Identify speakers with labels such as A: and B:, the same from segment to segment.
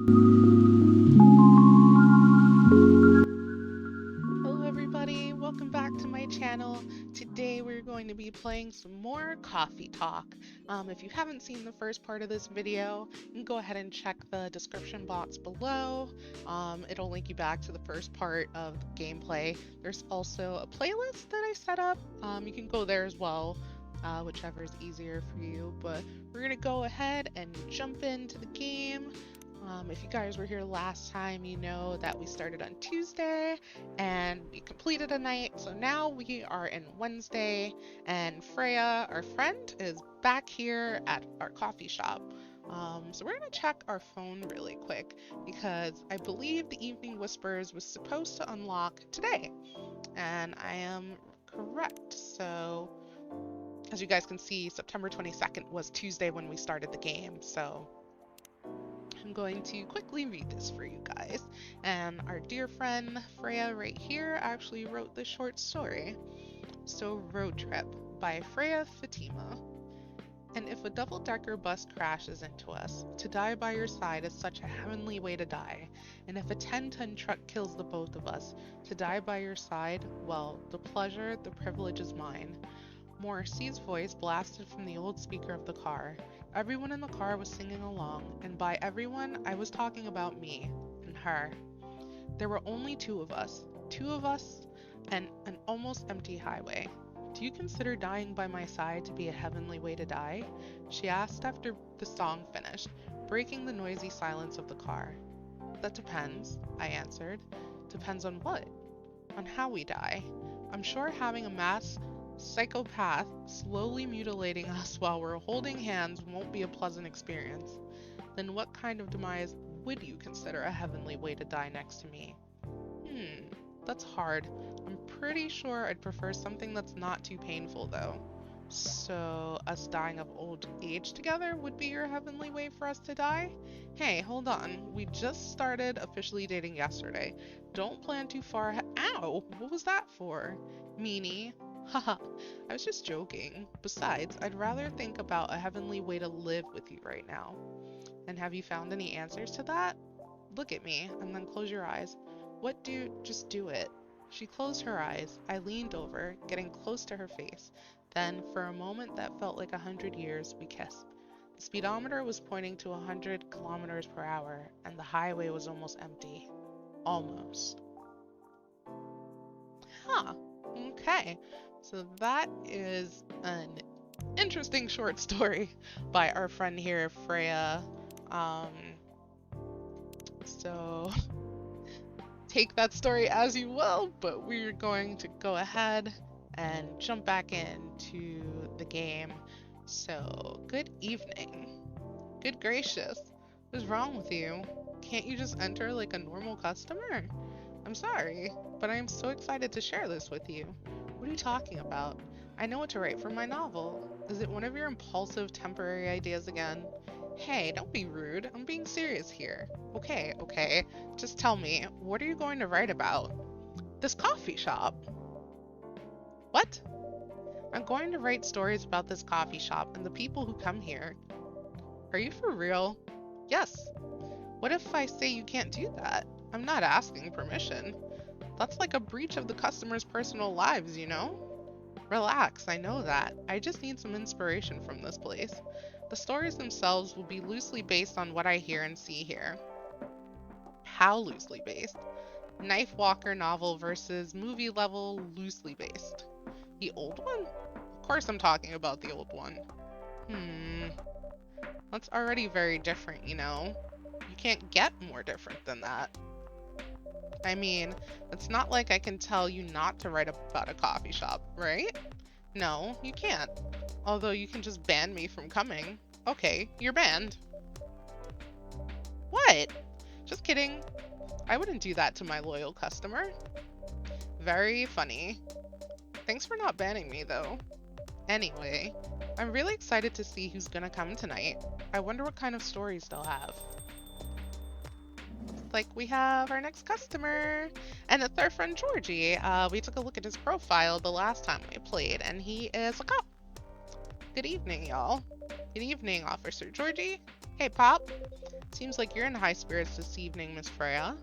A: Hello everybody, welcome back to my channel. Today we're going to be playing some more Coffee Talk. If you haven't seen the first part of this video, you can go ahead and check the description box below. It'll link you back to the first part of the gameplay. There's also a playlist that I set up. You can go there as well, whichever is easier for you. But we're going to go ahead and jump into the game. If you guys were here last time, you know that we started on Tuesday and we completed a night. So now we are in Wednesday, and Freya, our friend, is back here at our coffee shop. So we're going to check our phone really quick because I believe the Evening Whispers was supposed to unlock today, and I am correct. So as you guys can see, September 22nd was Tuesday when we started the game. So I'm going to quickly read this for you guys. And our dear friend Freya right here actually wrote this short story. So, Road Trip by Freya Fatima. And if a double-decker bus crashes into us, to die by your side is such a heavenly way to die. And if a 10-ton truck kills the both of us, to die by your side, well, the pleasure, the privilege is mine. Morrissey's voice blasted from the old speaker of the car. Everyone in the car was singing along, and by everyone, I was talking about me and her. There were only two of us, and an almost empty highway. Do you consider dying by my side to be a heavenly way to die? She asked after the song finished, breaking the noisy silence of the car. That depends, I answered. Depends on what? On how we die. I'm sure having a mass psychopath slowly mutilating us while we're holding hands won't be a pleasant experience. Then what kind of demise would you consider a heavenly way to die next to me? That's hard. I'm pretty sure I'd prefer something that's not too painful though. So us dying of old age together would be your heavenly way for us to die? Hey, hold on. We just started officially dating yesterday. Don't plan too far ahead. Ow! What was that for? Meanie. Haha, I was just joking. Besides, I'd rather think about a heavenly way to live with you right now. And have you found any answers to that? Look at me, and then close your eyes. Just do it. She closed her eyes. I leaned over, getting close to her face. Then, for a moment that felt like 100 years, we kissed. The speedometer was pointing to 100 kilometers per hour, and the highway was almost empty. Almost. Huh. Okay. So that is an interesting short story by our friend here, Freya. So take that story as you will, but we're going to go ahead and jump back into the game. So, good evening. Good gracious. What's wrong with you? Can't you just enter like a normal customer? I'm sorry, but I am so excited to share this with you. What are you talking about? I know what to write for my novel. Is it one of your impulsive temporary ideas again? Hey, don't be rude. I'm being serious here. Okay. Just tell me, what are you going to write about? This coffee shop. What? I'm going to write stories about this coffee shop and the people who come here. Are you for real? Yes. What if I say you can't do that? I'm not asking permission. That's like a breach of the customer's personal lives, you know? Relax, I know that. I just need some inspiration from this place. The stories themselves will be loosely based on what I hear and see here. How loosely based? Knife Walker novel versus movie level loosely based. The old one? Of course I'm talking about the old one. That's already very different, you know? You can't get more different than that. I mean, it's not like I can tell you not to write about a coffee shop, right? No, you can't. Although you can just ban me from coming. Okay, you're banned. What? Just kidding. I wouldn't do that to my loyal customer. Very funny. Thanks for not banning me, though. Anyway, I'm really excited to see who's gonna come tonight. I wonder what kind of stories they'll have. Like we have our next customer, and it's our friend Georgie. We took a look at his profile the last time we played, and he is a cop. Good evening, y'all. Good evening, Officer Georgie. Hey, Pop. Seems like you're in high spirits this evening, Miss Freya.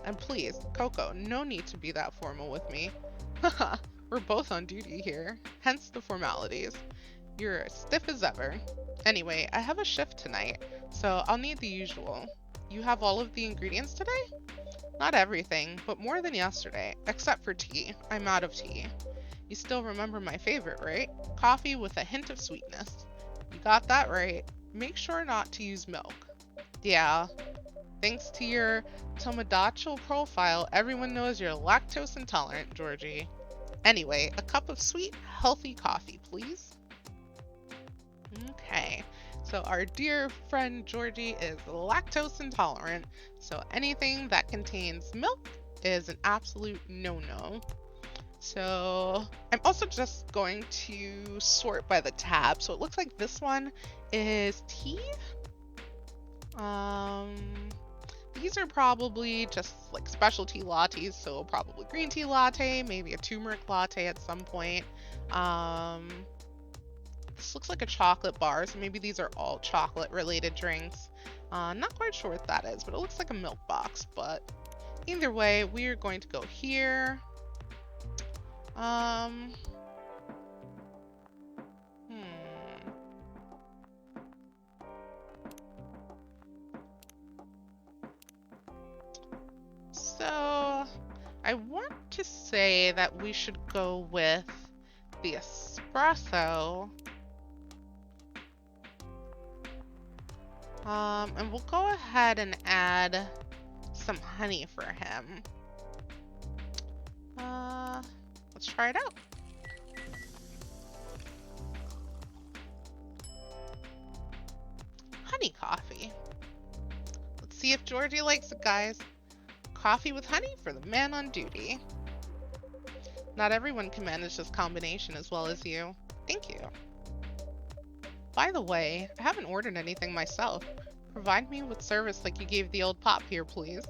A: And please, Coco, no need to be that formal with me. Haha, we're both on duty here, hence the formalities. You're as stiff as ever. Anyway, I have a shift tonight, so I'll need the usual. You have all of the ingredients today? Not everything, but more than yesterday, except for tea. I'm out of tea. You still remember my favorite, right? Coffee with a hint of sweetness. You got that right. Make sure not to use milk. Yeah, thanks to your tomodachi profile, everyone knows you're lactose intolerant, Georgie. Anyway, a cup of sweet, healthy coffee, please. Okay, so our dear friend Georgie is lactose intolerant, so anything that contains milk is an absolute no-no. So I'm also just going to sort by the tab. So it looks like this one is tea. Um, these are probably just like specialty lattes, so probably green tea latte, maybe a turmeric latte at some point. Um, this looks like a chocolate bar, so maybe these are all chocolate related drinks. Not quite sure what that is, but it looks like a milk box. But either way, we are going to go here. Um, hmm. So I want to say that we should go with the espresso. And we'll go ahead and add some honey for him. Let's try it out. Honey coffee. Let's see if Georgie likes it, guys. Coffee with honey for the man on duty. Not everyone can manage this combination as well as you. Thank you. By the way, I haven't ordered anything myself. Provide me with service like you gave the old Pop here, please.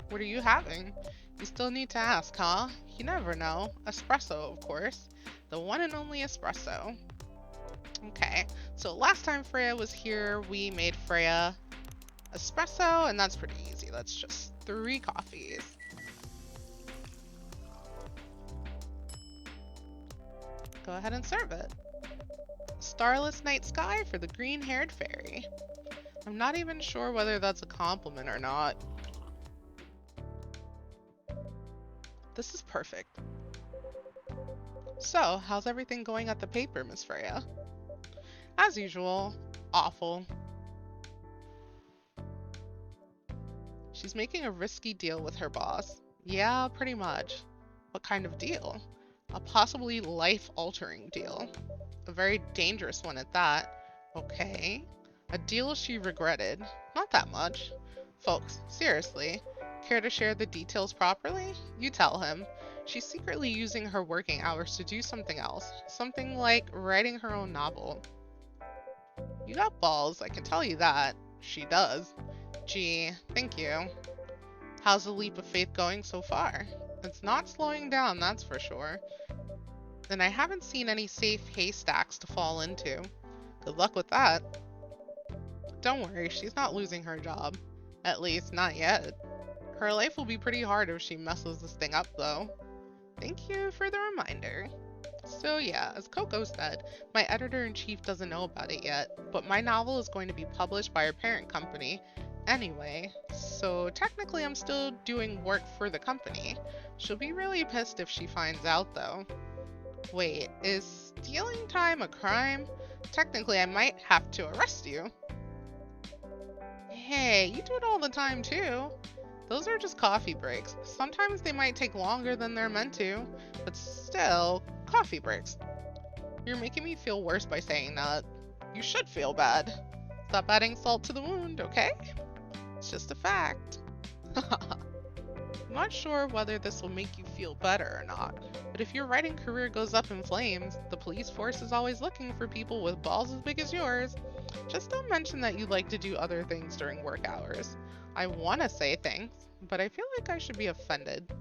A: What are you having? You still need to ask, huh? You never know. Espresso, of course. The one and only espresso. Okay, so last time Freya was here, we made Freya espresso, and that's pretty easy. That's just 3 coffees. Go ahead and serve it. Starless night sky for the green-haired fairy. I'm not even sure whether that's a compliment or not. This is perfect. So, how's everything going at the paper, Miss Freya? As usual, awful. She's making a risky deal with her boss. Yeah, pretty much. What kind of deal? A possibly life-altering deal. A very dangerous one at that. Okay. A deal she regretted. Not that much. Folks, seriously, care to share the details properly? You tell him. She's secretly using her working hours to do something else. Something like writing her own novel. You got balls, I can tell you that. She does. Gee, thank you. How's the leap of faith going so far? It's not slowing down, that's for sure. And I haven't seen any safe haystacks to fall into. Good luck with that. Don't worry, she's not losing her job. At least, not yet. Her life will be pretty hard if she messes this thing up, though. Thank you for the reminder. So yeah, as Coco said, my editor-in-chief doesn't know about it yet, but my novel is going to be published by our parent company anyway, so technically I'm still doing work for the company. She'll be really pissed if she finds out, though. Wait, is stealing time a crime? Technically, I might have to arrest you. Hey, you do it all the time too. Those are just coffee breaks. Sometimes they might take longer than they're meant to, but still, coffee breaks. You're making me feel worse by saying that. You should feel bad. Stop adding salt to the wound, okay? It's just a fact. I'm not sure whether this will make you feel better or not, but if your writing career goes up in flames, the police force is always looking for people with balls as big as yours. Just don't mention that you like to do other things during work hours. I want to say thanks, but I feel like I should be offended.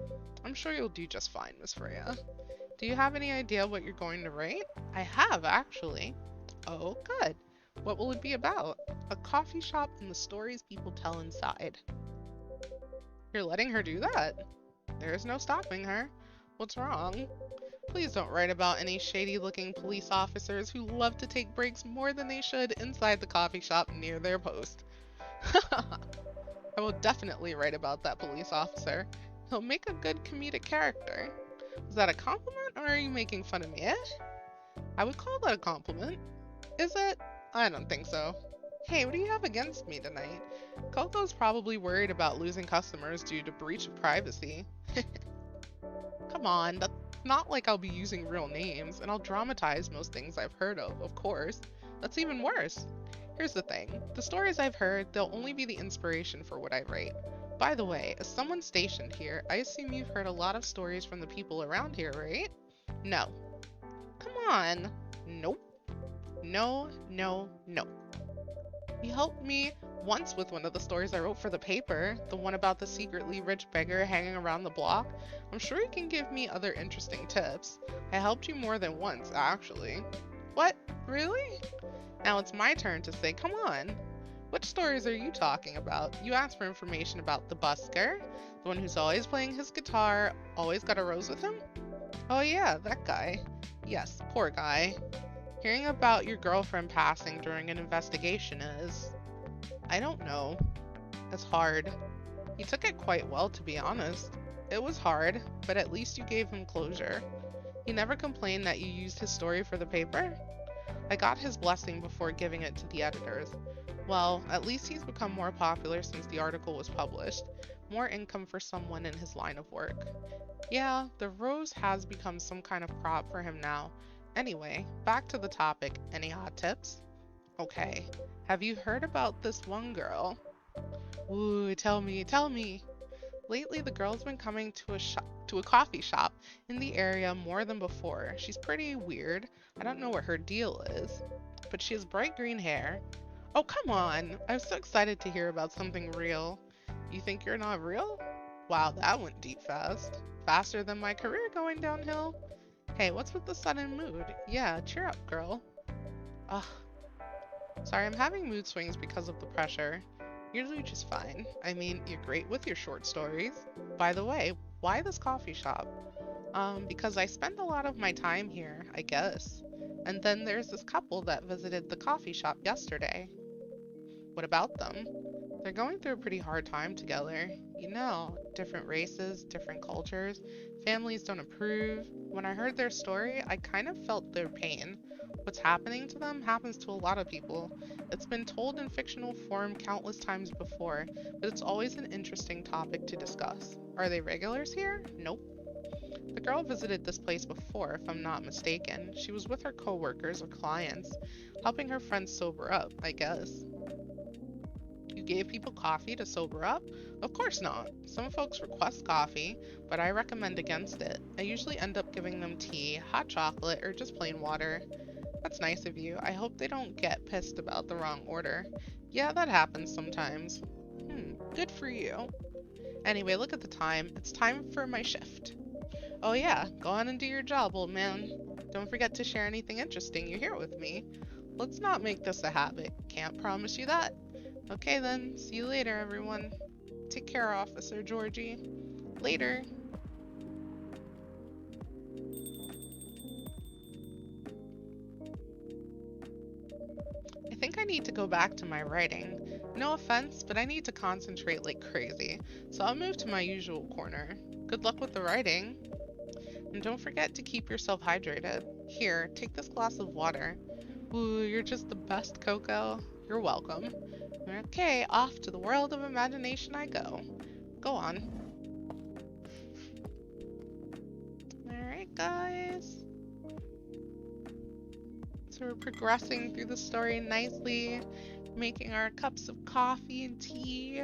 A: I'm sure you'll do just fine, Miss Freya. Do you have any idea what you're going to write? I have, actually. Oh, good. What will it be about? A coffee shop and the stories people tell inside. You're letting her do that? There is no stopping her. What's wrong? Please don't write about any shady-looking police officers who love to take breaks more than they should inside the coffee shop near their post. I will definitely write about that police officer. He'll make a good comedic character. Is that a compliment or are you making fun of me, eh? I would call that a compliment. Is it? I don't think so. Hey, what do you have against me tonight? Coco's probably worried about losing customers due to breach of privacy. Come on, that's not like I'll be using real names, and I'll dramatize most things I've heard of course. That's even worse. Here's the thing. The stories I've heard, they'll only be the inspiration for what I write. By the way, as someone stationed here, I assume you've heard a lot of stories from the people around here, right? No. Come on. Nope. No, no, no. You helped me once with one of the stories I wrote for the paper, the one about the secretly rich beggar hanging around the block. I'm sure you can give me other interesting tips. I helped you more than once, actually. What? Really? Now it's my turn to say, come on. Which stories are you talking about? You asked for information about the busker, the one who's always playing his guitar, always got a rose with him? Oh yeah, that guy. Yes, poor guy. Hearing about your girlfriend passing during an investigation is... I don't know. It's hard. He took it quite well, to be honest. It was hard, but at least you gave him closure. He never complained that you used his story for the paper? I got his blessing before giving it to the editors. Well, at least he's become more popular since the article was published. More income for someone in his line of work. Yeah, the rose has become some kind of prop for him now. Anyway, back to the topic. Any hot tips? Okay. Have you heard about this one girl? Ooh, tell me, tell me. Lately, the girl's been coming to a coffee shop in the area more than before. She's pretty weird. I don't know what her deal is, but she has bright green hair. Oh, come on. I'm so excited to hear about something real. You think you're not real? Wow, that went deep fast. Faster than my career going downhill. Hey, what's with the sudden mood? Yeah, cheer up, girl. Ugh. Sorry, I'm having mood swings because of the pressure. Usually just fine. I mean, you're great with your short stories. By the way, why this coffee shop? Because I spend a lot of my time here, I guess. And then there's this couple that visited the coffee shop yesterday. What about them? They're going through a pretty hard time together. You know, different races, different cultures, families don't approve. When I heard their story, I kind of felt their pain. What's happening to them happens to a lot of people. It's been told in fictional form countless times before, but it's always an interesting topic to discuss. Are they regulars here? Nope. The girl visited this place before, if I'm not mistaken. She was with her coworkers or clients, helping her friends sober up, I guess. You gave people coffee to sober up? Of course not. Some folks request coffee, but I recommend against it. I usually end up giving them tea, hot chocolate, or just plain water. That's nice of you. I hope they don't get pissed about the wrong order. Yeah, that happens sometimes. Good for you. Anyway, look at the time. It's time for my shift. Oh yeah, go on and do your job, old man. Don't forget to share anything interesting you hear with me. Let's not make this a habit. Can't promise you that. Okay then, see you later, everyone. Take care, Officer Georgie. Later. I think I need to go back to my writing. No offense, but I need to concentrate like crazy, so I'll move to my usual corner. Good luck with the writing. And don't forget to keep yourself hydrated. Here, take this glass of water. Ooh, you're just the best, Coco. You're welcome. Okay, off to the world of imagination I go. Go on. Alright, guys. So we're progressing through the story nicely, making our cups of coffee and tea.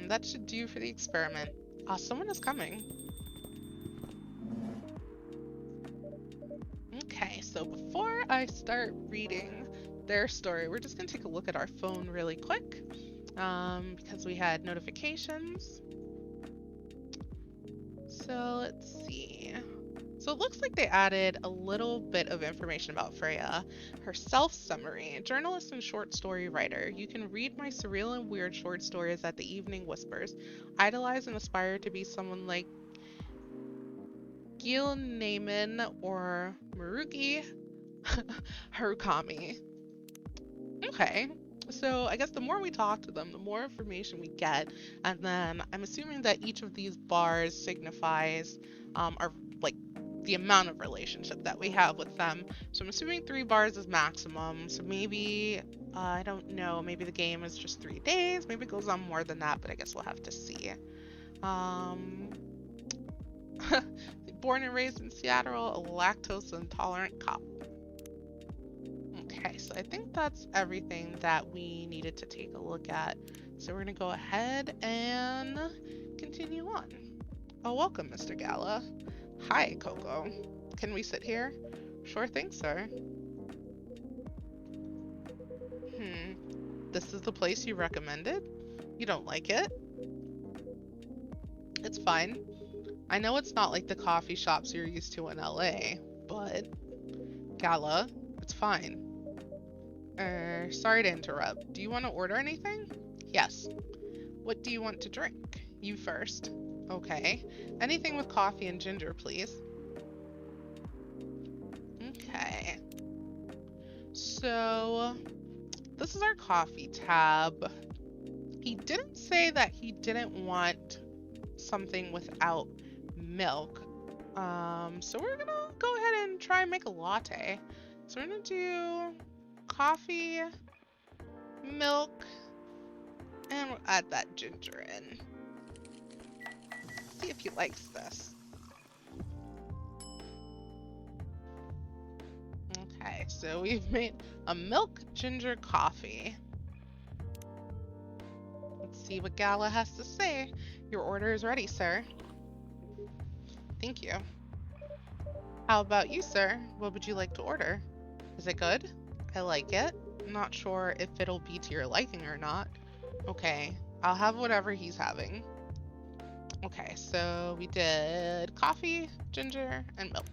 A: That should do for the experiment. Ah, someone is coming. Okay, so before I start reading their story, we're just going to take a look at our phone really quick because we had notifications. So let's see. So it looks like they added a little bit of information about Freya. Her self-summary, journalist and short story writer. You can read my surreal and weird short stories at the Evening Whispers. Idolize and aspire to be someone like Gil Naiman or Marugi Harukami. Okay. So I guess the more we talk to them, the more information we get, and then I'm assuming that each of these bars signifies our like the amount of relationship that we have with them. So I'm assuming 3 bars is maximum. So maybe I don't know. Maybe the game is just 3 days. Maybe it goes on more than that, but I guess we'll have to see. Um, born and raised in Seattle, a lactose intolerant cop. Okay, so I think that's everything that we needed to take a look at. So we're gonna go ahead and continue on. Oh, welcome, Mr. Gala. Hi, Coco. Can we sit here? Sure thing, sir. This is the place you recommended? You don't like it? It's fine. I know it's not like the coffee shops you're used to in LA, but Gala, it's fine. Sorry to interrupt. Do you want to order anything? Yes. What do you want to drink? You first. Okay. Anything with coffee and ginger, please. Okay. So, this is our coffee tab. He didn't say that he didn't want something without milk. So we're gonna go ahead and try and make a latte. So we're gonna do coffee, milk, and we'll add that ginger in. See if he likes this. Okay, so we've made a milk ginger coffee. Let's see what Gala has to say. Your order is ready, sir. Thank you. How about you, sir? What would you like to order? Is it good? I like it. I'm not sure if it'll be to your liking or not. Okay, I'll have whatever he's having. Okay, so we did coffee, ginger, and milk.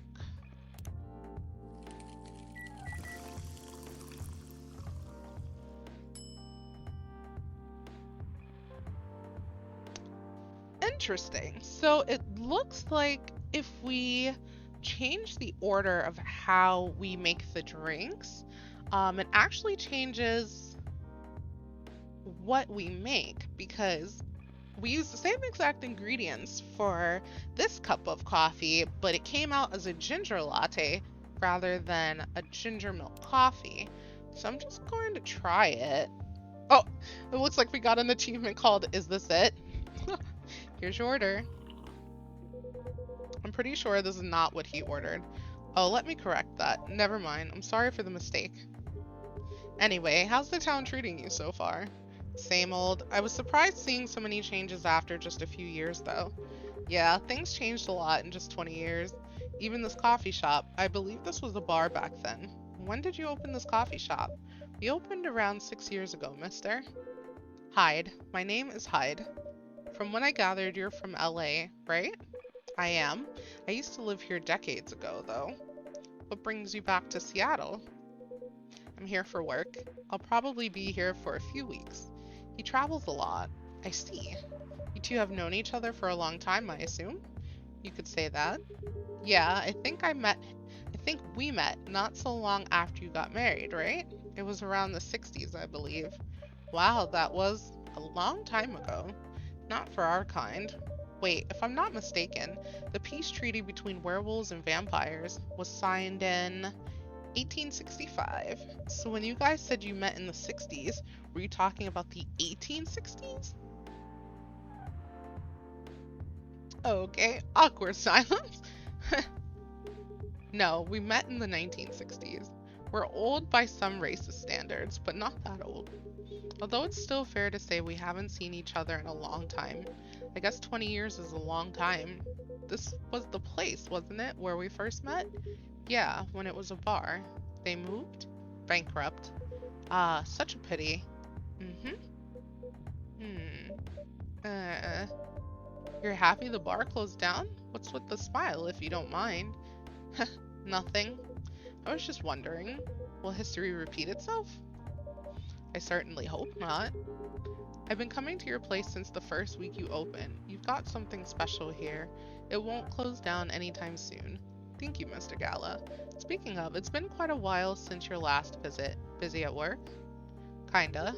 A: Interesting. So it looks like if we change the order of how we make the drinks, it actually changes what we make, because we use the same exact ingredients for this cup of coffee, but it came out as a ginger latte rather than a ginger milk coffee. So I'm just going to try it. Oh, it looks like we got an achievement called "Is this it?" Here's your order. I'm pretty sure this is not what he ordered. Oh, let me correct that. Never mind. I'm sorry for the mistake. Anyway, how's the town treating you so far? Same old. I was surprised seeing so many changes after just a few years, though. Yeah, things changed a lot in just 20 years. Even this coffee shop. I believe this was a bar back then. When did you open this coffee shop? We opened around 6 years ago, mister. Hyde. My name is Hyde. From what I gathered, you're from LA, right? I am. I used to live here decades ago, though. What brings you back to Seattle? I'm here for work. I'll probably be here for a few weeks. He travels a lot. I see. You two have known each other for a long time, I assume? You could say that. Yeah, I think we met not so long after you got married, right? It was around the 60s, I believe. Wow, that was a long time ago. Not for our kind. Wait, if I'm not mistaken, the peace treaty between werewolves and vampires was signed in 1865. So when you guys said you met in the 60s, were you talking about the 1860s? Okay, awkward silence. No, we met in the 1960s. We're old by some racist standards, but not that old. Although it's still fair to say we haven't seen each other in a long time. I guess 20 years is a long time. This was the place, wasn't it, where we first met? Yeah, when it was a bar. They moved? Bankrupt. Ah, such a pity. You're happy the bar closed down? What's with the smile, if you don't mind? Nothing. I was just wondering, will history repeat itself? I certainly hope not. I've been coming to your place since the first week you opened. You've got something special here. It won't close down anytime soon. Thank you, Mr. Gala. Speaking of, it's been quite a while since your last visit. Busy at work? Kinda.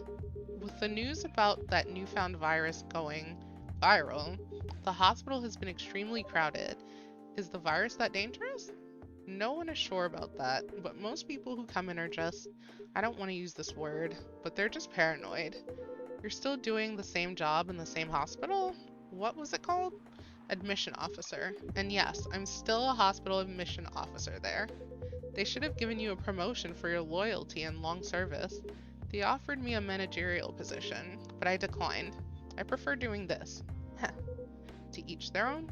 A: With the news about that newfound virus going viral, the hospital has been extremely crowded. Is the virus that dangerous? No one is sure about that, but most people who come in are just, I don't want to use this word, but they're just paranoid. You're still doing the same job in the same hospital? What was it called? Admission officer. And yes, I'm still a hospital admission officer there. They should have given you a promotion for your loyalty and long service. They offered me a managerial position, but I declined. I prefer doing this. Heh. To each their own?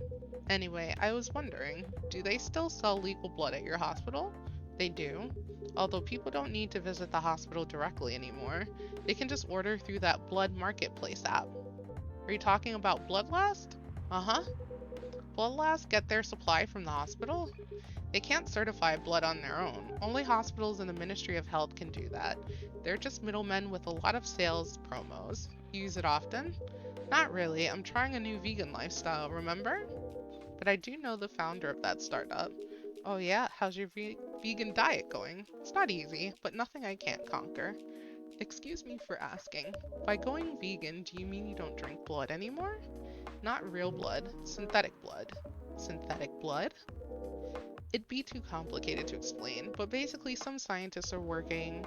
A: Anyway, I was wondering, do they still sell legal blood at your hospital? They do. Although people don't need to visit the hospital directly anymore. They can just order through that blood marketplace app. Are you talking about Bloodlast? Uh-huh. Bloodlast get their supply from the hospital? They can't certify blood on their own. Only hospitals and the Ministry of Health can do that. They're just middlemen with a lot of sales promos. You use it often? Not really. I'm trying a new vegan lifestyle, remember? But I do know the founder of that startup. Oh yeah? How's your vegan diet going? It's not easy, but nothing I can't conquer. Excuse me for asking. By going vegan, do you mean you don't drink blood anymore? Not real blood, synthetic blood. Synthetic blood? It'd be too complicated to explain, but basically some scientists are working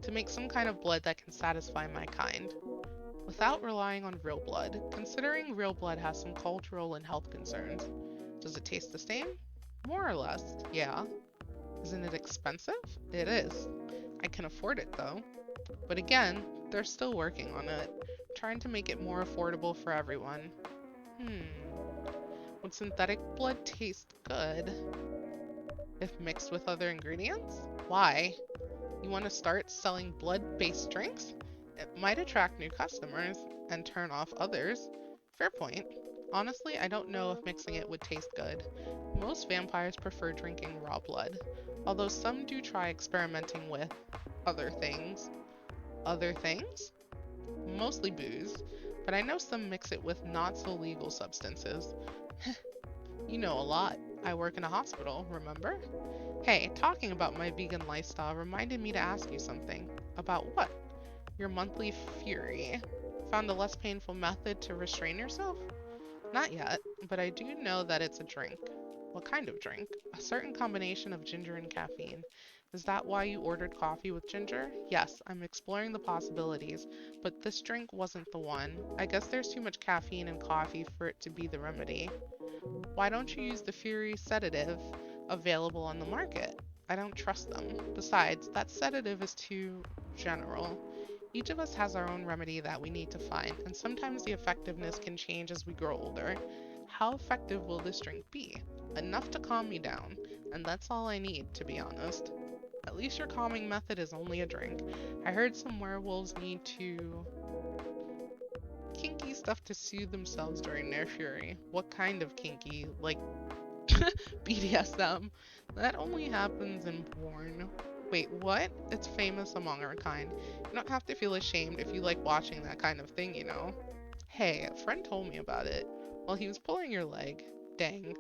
A: to make some kind of blood that can satisfy my kind, without relying on real blood, considering real blood has some cultural and health concerns. Does it taste the same? More or less, yeah. Isn't it expensive? It is. I can afford it though. But again, they're still working on it, trying to make it more affordable for everyone. Would synthetic blood taste good if mixed with other ingredients? Why? You want to start selling blood-based drinks? It might attract new customers and turn off others. Fair point. Honestly, I don't know if mixing it would taste good. Most vampires prefer drinking raw blood, although some do try experimenting with other things. Other things? Mostly booze, but I know some mix it with not so legal substances. You know a lot. I work in a hospital, remember? Hey, talking about my vegan lifestyle reminded me to ask you something. About what? Your monthly fury. Found a less painful method to restrain yourself? Not yet, but I do know that it's a drink. What kind of drink? A certain combination of ginger and caffeine. Is that why you ordered coffee with ginger? Yes, I'm exploring the possibilities, but this drink wasn't the one. I guess there's too much caffeine in coffee for it to be the remedy. Why don't you use the Fury sedative available on the market? I don't trust them. Besides, that sedative is too general. Each of us has our own remedy that we need to find, and sometimes the effectiveness can change as we grow older. How effective will this drink be? Enough to calm me down, and that's all I need, to be honest. At least your calming method is only a drink. I heard some werewolves need to kinky stuff to soothe themselves during their fury. What kind of kinky? Like BDSM? That only happens in porn. Wait, what? It's famous among our kind. You don't have to feel ashamed if you like watching that kind of thing, you know. Hey, a friend told me about it while he was pulling your leg. Dang.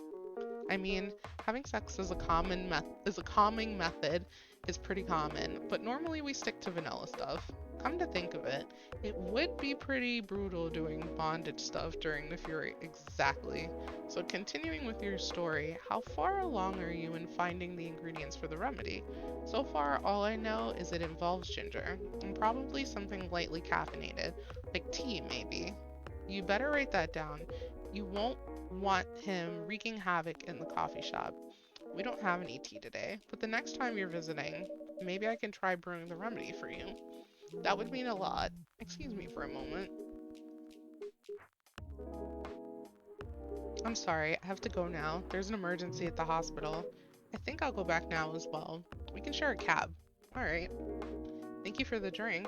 A: I mean, having sex is a calming method is pretty common, but normally we stick to vanilla stuff. Come to think of it, it would be pretty brutal doing bondage stuff during the fury. Exactly. So continuing with your story, how far along are you in finding the ingredients for the remedy? So far, all I know is it involves ginger, and probably something lightly caffeinated, like tea maybe. You better write that down. You won't want him wreaking havoc in the coffee shop. We don't have any tea today, but the next time you're visiting, maybe I can try brewing the remedy for you. That would mean a lot. Excuse me for a moment. I'm sorry, I have to go now. There's an emergency at the hospital. I think I'll go back now as well. We can share a cab. Alright. Thank you for the drink.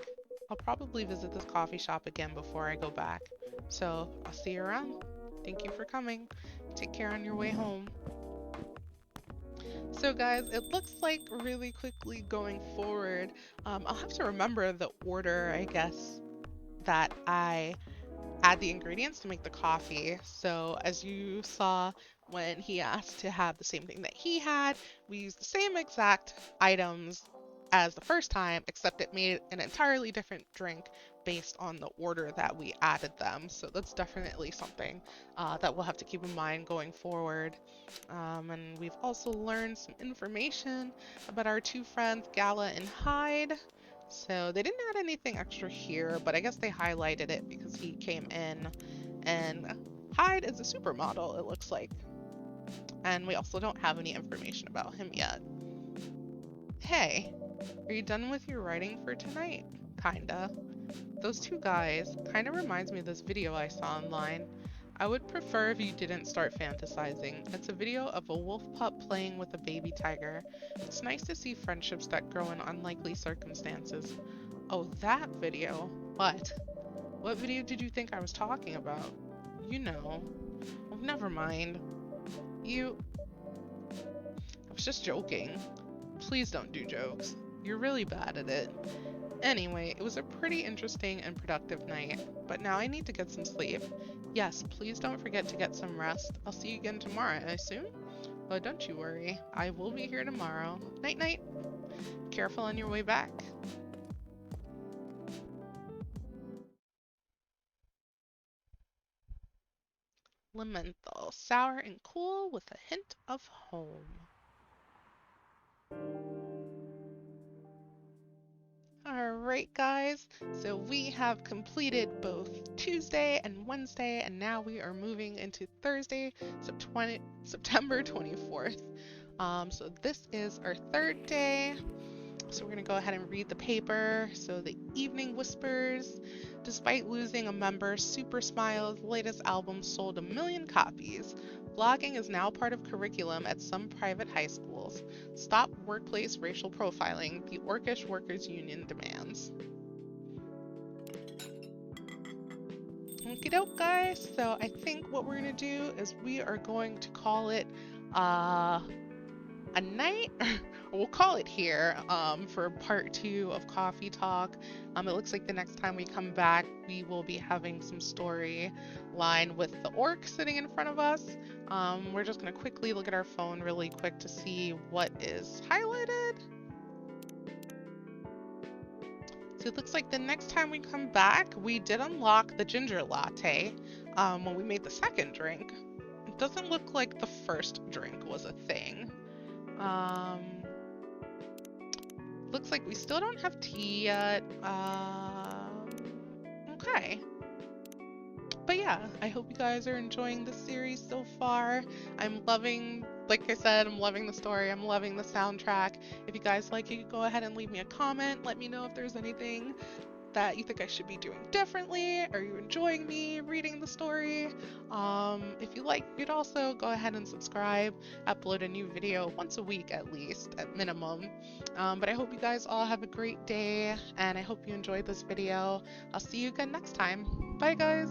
A: I'll probably visit this coffee shop again before I go back. So, I'll see you around. Thank you for coming. Take care on your way home. So guys, it looks like really quickly going forward, I'll have to remember the order, I guess, that I add the ingredients to make the coffee. So as you saw when he asked to have the same thing that he had, we used the same exact items as the first time, except it made an entirely different drink based on the order that we added them. So that's definitely something that we'll have to keep in mind going forward. And we've also learned some information about our two friends, Gala and Hyde. So they didn't add anything extra here, but I guess they highlighted it because he came in. And Hyde is a supermodel, it looks like. And we also don't have any information about him yet. Hey, are you done with your writing for tonight? Kinda. Those two guys kinda reminds me of this video I saw online. I would prefer if you didn't start fantasizing. It's a video of a wolf pup playing with a baby tiger. It's nice to see friendships that grow in unlikely circumstances. Oh, that video? What? What video did you think I was talking about? You know. Oh, never mind. I was just joking. Please don't do jokes. You're really bad at it. Anyway, it was a pretty interesting and productive night, but now I need to get some sleep. Yes, please don't forget to get some rest. I'll see you again tomorrow, I assume? Oh, don't you worry. I will be here tomorrow. Night night. Careful on your way back. Lemmenthal, sour and cool with a hint of home. Alright guys, so we have completed both Tuesday and Wednesday, and now we are moving into Thursday, September 24th. So this is our third day. So we're going to go ahead and read the paper. So the Evening Whispers. Despite losing a member, Super Smile's latest album sold 1 million copies. Blogging is now part of curriculum at some private high schools. Stop workplace racial profiling, the Orcish Workers Union demands. Okie doke, guys. So I think what we're going to do is we are going to call it a night. We'll call it here for part 2 of Coffee Talk. It looks like the next time we come back, we will be having some storyline with the orc sitting in front of us. We're just going to quickly look at our phone really quick to see what is highlighted. So it looks like the next time we come back, we did unlock the ginger latte when we made the second drink. It doesn't look like the first drink was a thing. Looks like we still don't have tea yet. Okay. But yeah, I hope you guys are enjoying the series so far. I'm loving, like I said, I'm loving the story. I'm loving the soundtrack. If you guys like it, go ahead and leave me a comment. Let me know if there's anything that you think I should be doing differently. Are you enjoying me reading the story? If you like, you could also go ahead and subscribe. Upload a new video once a week at least, at minimum. But I hope you guys all have a great day, and I hope you enjoyed this video. I'll see you again next time. Bye guys!